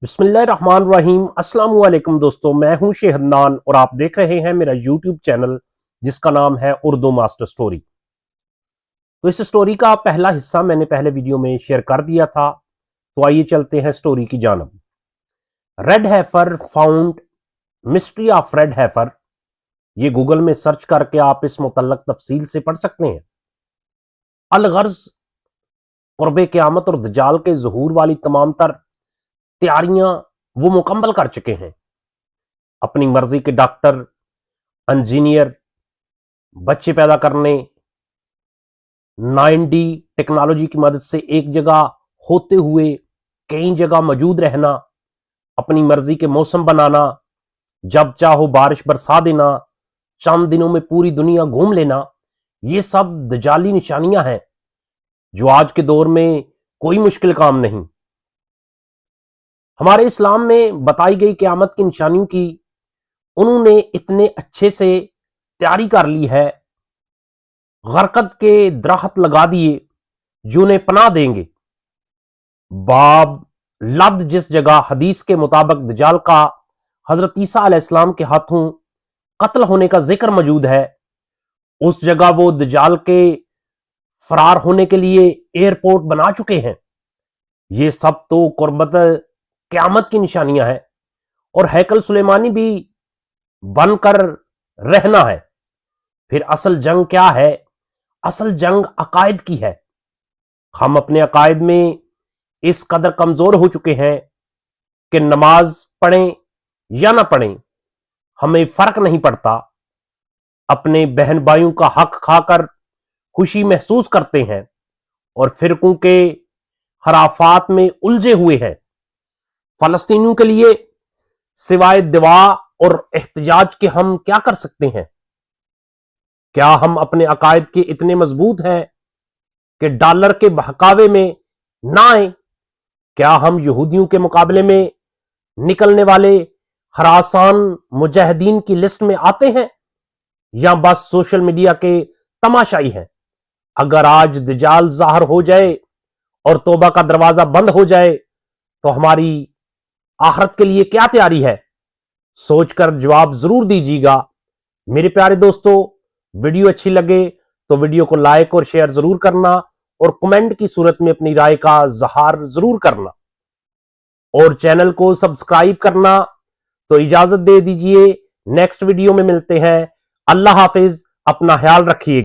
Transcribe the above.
बिस्मिल्लाहिर्रहमानिर्रहीम। अस्सलाम वालेकुम दोस्तों, मैं हूं शेहरनान और आप देख रहे हैं मेरा यूट्यूब चैनल जिसका नाम है उर्दू मास्टर स्टोरी। तो इस स्टोरी का पहला हिस्सा मैंने पहले वीडियो में शेयर कर दिया था, तो आइए चलते हैं स्टोरी की जानब। Red heifer found mystery of red heifer, ये गूगल में सर्च करके आप इस मुतल्लक तफसील से पढ़ सकते हैं। अलगर्ज कुर्बे क़यामत और दज्जाल के ज़हूर वाली तमाम तर तैयारियां वो मुकम्मल कर चुके हैं। अपनी मर्जी के डॉक्टर, इंजीनियर, बच्चे पैदा करने, 9D टेक्नोलॉजी की मदद से एक जगह होते हुए कई जगह मौजूद रहना, अपनी मर्जी के मौसम बनाना, जब चाहो बारिश बरसा देना, चंद दिनों में पूरी दुनिया घूम लेना, ये सब दजाली निशानियां हैं जो आज के दौर में कोई मुश्किल काम नहीं। हमारे इस्लाम में बताई गई क़यामत की निशानियों की उन्होंने इतने अच्छे से तैयारी कर ली है, गरकत के दरख्त लगा दिए जो उन्हें पनाह देंगे। बाब लद जिस जगह हदीस के मुताबिक दज्जाल का हजरत ईसा अलैहिस्सलाम के हाथों कत्ल होने का जिक्र मौजूद है, उस जगह वो दज्जाल के फरार होने के लिए एयरपोर्ट बना चुके हैं। ये सब तो कुर्बत क़यामत की निशानियां हैं और हैकल सुलेमानी भी बनकर रहना है। फिर असल जंग क्या है? असल जंग अकायद की है। हम अपने अकायद में इस कदर कमजोर हो चुके हैं कि नमाज पढ़ें या ना पढ़ें हमें फर्क नहीं पड़ता। अपने बहन भाइयों का हक खाकर खुशी महसूस करते हैं और फिरकों के खराफात में उलझे हुए हैं। फलस्तीनियों के लिए सिवाय दुआ और एहतजाज के हम क्या कर सकते हैं? क्या हम अपने अकायद के इतने मजबूत हैं कि डॉलर के बहकावे में ना आए? क्या हम यहूदियों के मुकाबले में निकलने वाले खरासान मुजाहिदीन की लिस्ट में आते हैं या बस सोशल मीडिया के तमाशाई हैं? अगर आज दज्जाल ज़ाहिर हो जाए और तौबा का दरवाजा बंद हो जाए तो हमारी आखिरत के लिए क्या तैयारी है? सोचकर जवाब जरूर दीजिएगा। मेरे प्यारे दोस्तों, वीडियो अच्छी लगे तो वीडियो को लाइक और शेयर जरूर करना और कमेंट की सूरत में अपनी राय का इजहार जरूर करना और चैनल को सब्सक्राइब करना। तो इजाजत दे दीजिए, नेक्स्ट वीडियो में मिलते हैं। अल्लाह हाफिज, अपना ख्याल रखिए।